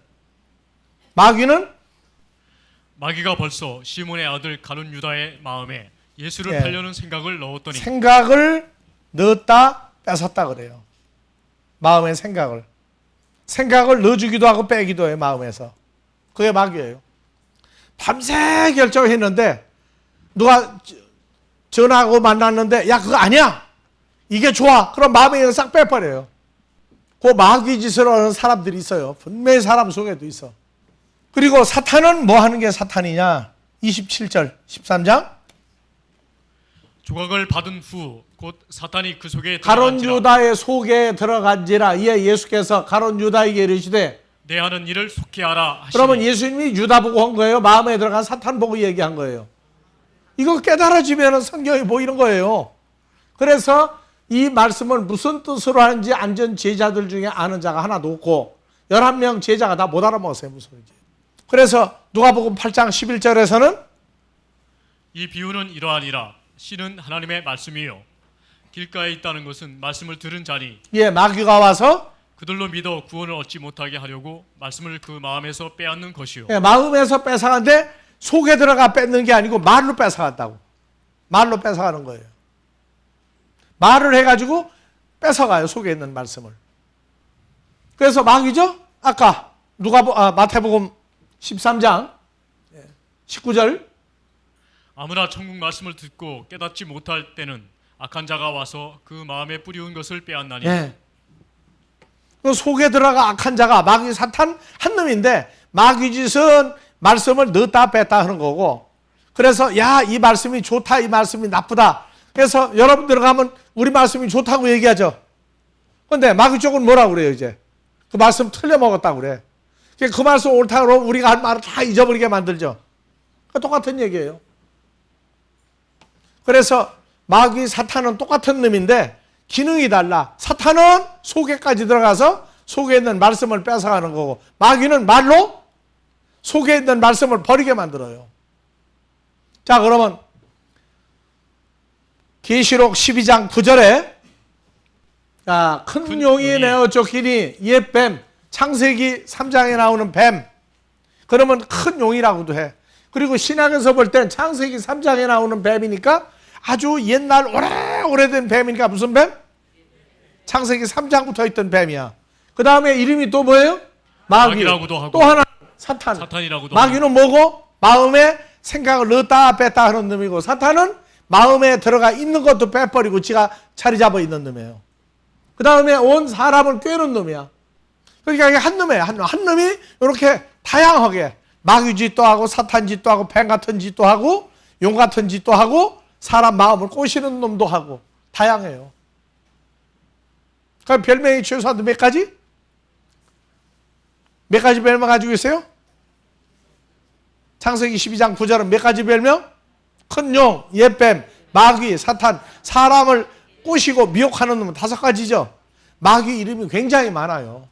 마귀가 벌써 시몬의 아들 가룟 유다의 마음에 예수를 예. 팔려는 생각을 넣었더니 생각을 넣었다 뺏었다 그래요. 마음의 생각을 넣어주기도 하고 빼기도 해요. 마음에서. 그게 마귀예요. 밤새 결정했는데 누가 전화하고 만났는데 야 그거 아니야. 이게 좋아. 그럼 마음에 싹 빼버려요. 그 마귀 짓을 하는 사람들이 있어요. 분명히 사람 속에도 있어. 그리고 사탄은 뭐 하는 게 사탄이냐? 27절 13장. 조각을 받은 후 곧 사탄이 그 속에 가룟 들어간지라. 유다의 속에 들어간지라. 이에 예수께서 가룟 유다에게 이르시되 내 하는 일을 속히 하라 하시니. 그러면 예수님이 유다 보고 한 거예요? 마음에 들어간 사탄 보고 얘기한 거예요? 이거 깨달아지면 성경이 보이는 거예요. 그래서 이 말씀을 무슨 뜻으로 하는지 앉은 제자들 중에 아는 자가 하나도 없고 11명 제자가 다 못 알아먹었어요. 무슨 소리지. 그래서 누가복음 8장 11절에서는 이 비유는 이러하니라. 씨는 하나님의 말씀이요 길가에 있다는 것은 말씀을 들은 자니 마귀가 와서 그들로 믿어 구원을 얻지 못하게 하려고 말씀을 그 마음에서 빼앗는 것이요. 마음에서 뺏어가는데 속에 들어가 뺏는 게 아니고 말로 뺏어간다고. 말로 뺏어가는 거예요. 말을 해가지고 뺏어가요. 속에 있는 말씀을. 그래서 마귀죠. 아까 마태복음 13장 19절 아무나 천국 말씀을 듣고 깨닫지 못할 때는 악한 자가 와서 그 마음에 뿌리운 것을 빼앗나니. 그 속에 들어가 악한 자가 마귀 사탄 한 놈인데 마귀 짓은 말씀을 넣었다 뺐다 하는 거고, 그래서 야 이 말씀이 좋다 이 말씀이 나쁘다. 그래서 여러분 들어가면 우리 말씀이 좋다고 얘기하죠. 그런데 마귀 쪽은 뭐라고 그래요? 이제 그 말씀 틀려 먹었다고 그래. 그 말씀 옳다고 그러면 우리가 할 말을 다 잊어버리게 만들죠. 똑같은 얘기예요. 그래서 마귀 사탄은 똑같은 놈인데 기능이 달라. 사탄은 속에까지 들어가서 속에 있는 말씀을 뺏어가는 거고, 마귀는 말로 속에 있는 말씀을 버리게 만들어요. 자, 그러면 계시록 12장 9절에 큰 용이 내어 쫓기니 옛 뱀, 창세기 3장에 나오는 뱀, 그러면 큰 용이라고도 해. 그리고 신약에서 볼 땐 창세기 3장에 나오는 뱀이니까 아주 옛날 오래된 뱀이니까 무슨 뱀? 창세기 3장부터 있던 뱀이야. 그 다음에 이름이 또 뭐예요? 마귀라고도 하고, 또 하나 사탄. 사탄이라고도 마귀는 뭐고? 마음에 생각을 넣었다 뺐다 하는 놈이고, 사탄은 마음에 들어가 있는 것도 빼버리고 지가 자리 잡아 있는 놈이에요. 그 다음에 온 사람을 꿰는 놈이야. 그러니까 이게 한 놈이에요. 한 놈이 이렇게 다양하게 마귀 짓도 하고 사탄 짓도 하고 뱀 같은 짓도 하고 용 같은 짓도 하고 사람 마음을 꼬시는 놈도 하고 다양해요. 그럼 별명이 최소한 몇 가지? 몇 가지 별명 가지고 있어요? 창세기 12장 9절은 몇 가지 별명? 큰 용, 옛뱀, 마귀, 사탄, 사람을 꼬시고 미혹하는 놈은 5가지죠. 마귀 이름이 굉장히 많아요.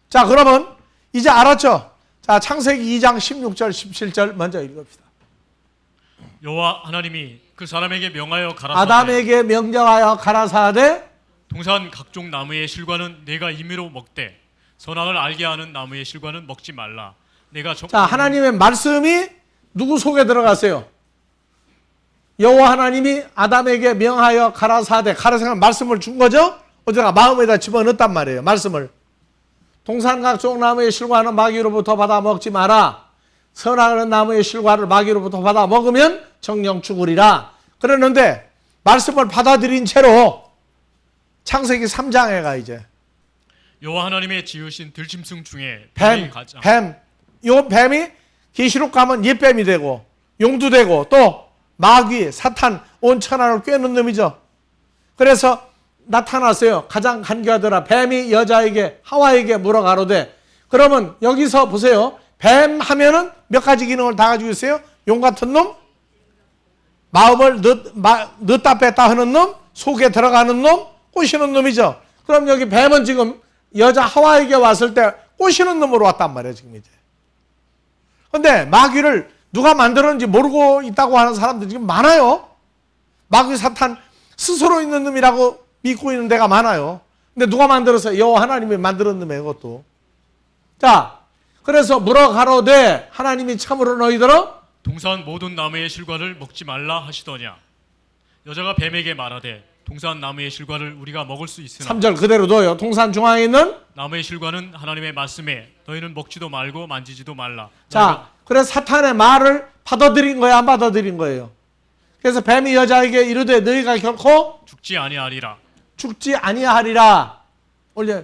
자, 그러면 이제 알았죠? 자, 창세기 2장 16절, 17절 먼저 읽읍시다. 여호와 하나님이 그 사람에게 명하여 가라사대 아담에게 명령하여 가라사대 동산 각종 나무의 실과는 내가 임의로 먹되 선악을 알게 하는 나무의 실과는 먹지 말라. 내가 자, 하나님의 말씀이 누구 속에 들어갔어요? 여호와 하나님이 아담에게 명하여 가라사대, 가라사대 말씀을 준 거죠? 어제가 마음에다 집어넣었단 말이에요. 말씀을. 동산 각종 나무의 실과는 마귀로부터 받아 먹지 마라. 선악하는 나무의 실과를 마귀로부터 받아 먹으면 정령 죽으리라. 그러는데 말씀을 받아들인 채로 창세기 3장에 가 이제 여호와 하나님의 지으신 들짐승 중에 뱀, 가장 요 뱀이 계시록 가면 옛뱀이 되고 용도 되고 또 마귀, 사탄, 온 천하를 꿰는 놈이죠. 그래서 나타났어요. 가장 간교하더라. 뱀이 여자에게 하와에게 물어가로되. 그러면 여기서 보세요. 뱀 하면은 몇 가지 기능을 다 가지고 있어요. 용 같은 놈, 마음을 넣었다 뺐다 하는 놈, 속에 들어가는 놈, 꼬시는 놈이죠. 그럼 여기 뱀은 지금 여자 하와에게 왔을 때 꼬시는 놈으로 왔단 말이에요. 지금 이제. 근데 마귀를 누가 만들었는지 모르고 있다고 하는 사람들이 지금 많아요. 마귀 사탄 스스로 있는 놈이라고 믿고 있는 데가 많아요. 근데 누가 만들었어요? 여호와 하나님이 만들었는 놈이에요. 그것도. 자, 그래서 물어가로되 하나님이 참으로 너희들어 동산 모든 나무의 실과를 먹지 말라 하시더냐. 여자가 뱀에게 말하되 동산 나무의 실과를 우리가 먹을 수 있으나 3절 그대로 둬요. 동산 중앙에 있는 나무의 실과는 하나님의 말씀에 너희는 먹지도 말고 만지지도 말라. 자, 그래서 사탄의 말을 받아들인 거야, 안 받아들인 거예요? 그래서 뱀이 여자에게 이르되 너희가 결코 죽지 아니하리라. 죽지 아니하리라. 올려.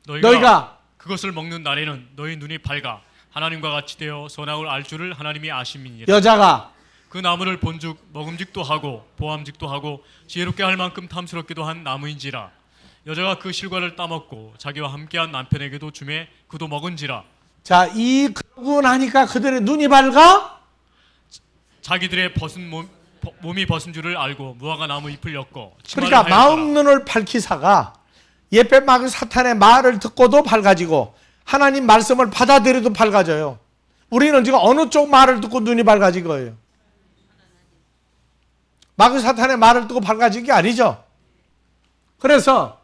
너희가 그것을 먹는 날에는 너희 눈이 밝아 하나님과 같이 되어 선악을 알 줄을 하나님이 아심이니라. 여자가 그 나무를 본즉 먹음직도 하고 보암직도 하고 지혜롭게 할 만큼 탐스럽기도 한 나무인지라. 여자가 그 실과를 따먹고 자기와 함께한 남편에게도 주매 그도 먹은지라. 자, 그러고 나니까 그들의 눈이 밝아 자기들의 몸이 벗은 줄을 알고 무화과 나무 잎을 엮어 치마를 그러니까 마음 하였더라. 눈을 밝히사가 예배 마귀 사탄의 말을 듣고도 밝아지고 하나님 말씀을 받아들여도 밝아져요. 우리는 지금 어느 쪽 말을 듣고 눈이 밝아진 거예요? 마귀 사탄의 말을 듣고 밝아진 게 아니죠. 그래서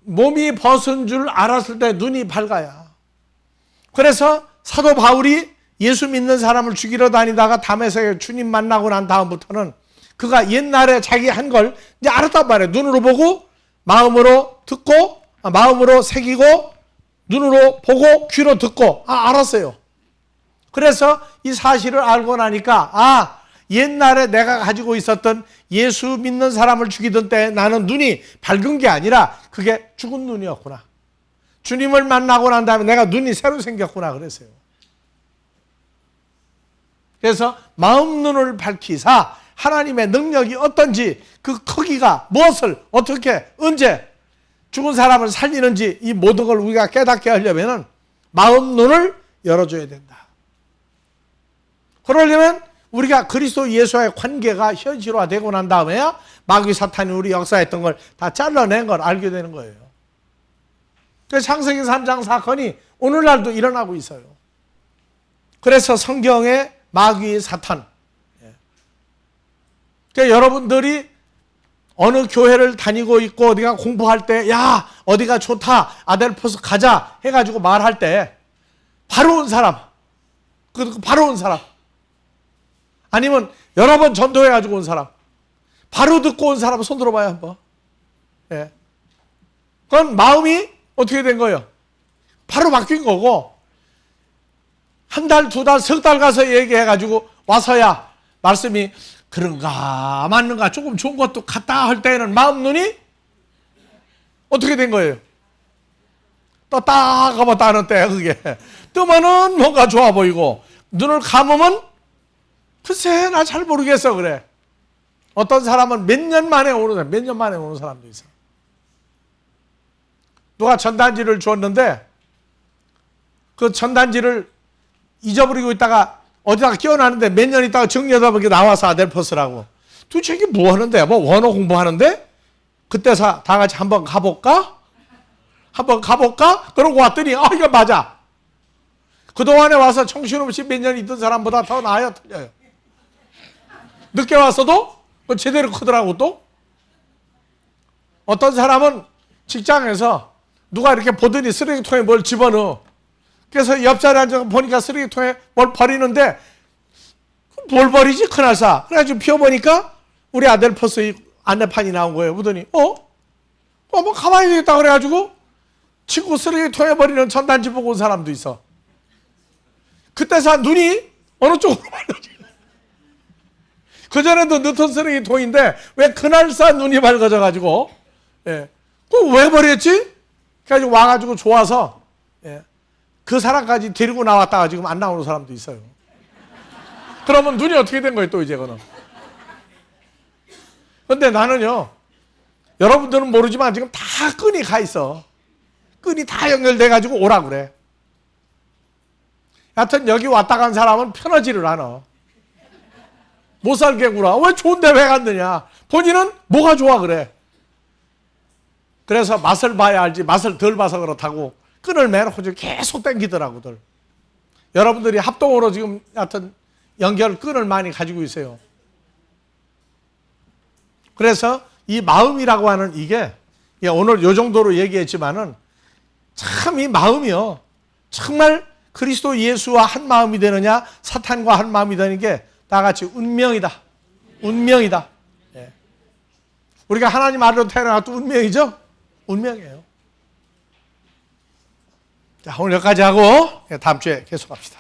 몸이 벗은 줄 알았을 때 눈이 밝아야. 그래서 사도 바울이 예수 믿는 사람을 죽이러 다니다가 담에서 주님 만나고 난 다음부터는 그가 옛날에 자기 한 걸 이제 알았단 말이에요. 눈으로 보고 마음으로 듣고 마음으로 새기고 눈으로 보고 귀로 듣고 알았어요. 그래서 이 사실을 알고 나니까 옛날에 내가 가지고 있었던 예수 믿는 사람을 죽이던 때 나는 눈이 밝은 게 아니라 그게 죽은 눈이었구나. 주님을 만나고 난 다음에 내가 눈이 새로 생겼구나 그랬어요. 그래서 마음 눈을 밝히사 하나님의 능력이 어떤지 그 크기가 무엇을 어떻게 언제 죽은 사람을 살리는지 이 모든 걸 우리가 깨닫게 하려면 마음 눈을 열어줘야 된다. 그러려면 우리가 그리스도 예수와의 관계가 현실화되고 난 다음에야 마귀 사탄이 우리 역사했던 걸 다 잘라낸 걸 알게 되는 거예요. 그래서 창세기 3장 사건이 오늘날도 일어나고 있어요. 그래서 성경에 마귀 사탄. 그러니까 여러분들이 어느 교회를 다니고 있고 어디가 공부할 때 야 어디가 좋다 아델포스 가자 해가지고 말할 때 바로 온 사람 바로 온 사람 아니면 여러 번 전도해가지고 온 사람 바로 듣고 온 사람 손 들어봐요 한번. 예. 그건 마음이 어떻게 된 거예요? 바로 바뀐 거고 한 달, 두 달, 석 달 가서 얘기해가지고 와서야 말씀이 그런가 맞는가 조금 좋은 것도 같다 할 때는 마음 눈이 어떻게 된 거예요? 떴다 감았다 하는 때야 그게. 뜨면은 뭔가 좋아 보이고 눈을 감으면 글쎄 나 잘 모르겠어 그래. 어떤 사람은 몇 년 만에 오는 사람, 몇 년 만에 오는 사람도 있어. 누가 전단지를 주었는데 그 전단지를 잊어버리고 있다가 어디다가 끼워놨는데 몇 년 있다가 정리하다 보니까 나와서 아델포스라고. 도대체 이게 뭐 하는데? 뭐 원어 공부하는데? 그때 다 같이 한번 가볼까? 한번 가볼까? 그러고 왔더니 이거 맞아. 그동안에 와서 정신없이 몇 년 있던 사람보다 더 나아요 틀려요. 늦게 왔어도 제대로 크더라고 또. 어떤 사람은 직장에서 누가 이렇게 보더니 쓰레기통에 뭘 집어넣어. 그래서 옆자리에 앉아서 보니까 쓰레기통에 뭘 버리는데 뭘 버리지 큰알싸. 그래가지고 피워보니까 우리 아델포스 안내판이 나온 거예요. 그러더니 뭐 가만히 되겠다 그래가지고 친구 쓰레기통에 버리는 전단지 보고 온 사람도 있어. 그때서 눈이 어느 쪽으로 밝아져. 그전에도 넣던 쓰레기통인데 왜 그날싸 눈이 밝아져가지고 그거 왜 버렸지? 그래가지고 와가지고 좋아서 그 사람까지 데리고 나왔다가 지금 안 나오는 사람도 있어요. 그러면 눈이 어떻게 된 거예요 또 이제 그는. 근데 나는요 여러분들은 모르지만 지금 다 끈이 가 있어. 끈이 다 연결돼가지고 오라 그래. 하여튼 여기 왔다 간 사람은 편하지를 않아. 못 살겠구나. 왜 좋은데 왜 갔느냐. 본인은 뭐가 좋아 그래. 그래서 맛을 봐야 알지 맛을 덜 봐서 그렇다고 끈을 매놓고 계속 당기더라고들. 여러분들이 합동으로 지금 하여튼 연결 끈을 많이 가지고 있어요. 그래서 이 마음이라고 하는 이게 오늘 이 정도로 얘기했지만은 참 이 마음이요 정말 그리스도 예수와 한 마음이 되느냐 사탄과 한 마음이 되는 게 다 같이 운명이다. 운명이다. 우리가 하나님 아래로 태어나도 운명이죠? 운명이에요. 자, 오늘 여기까지 하고 다음 주에 계속합시다.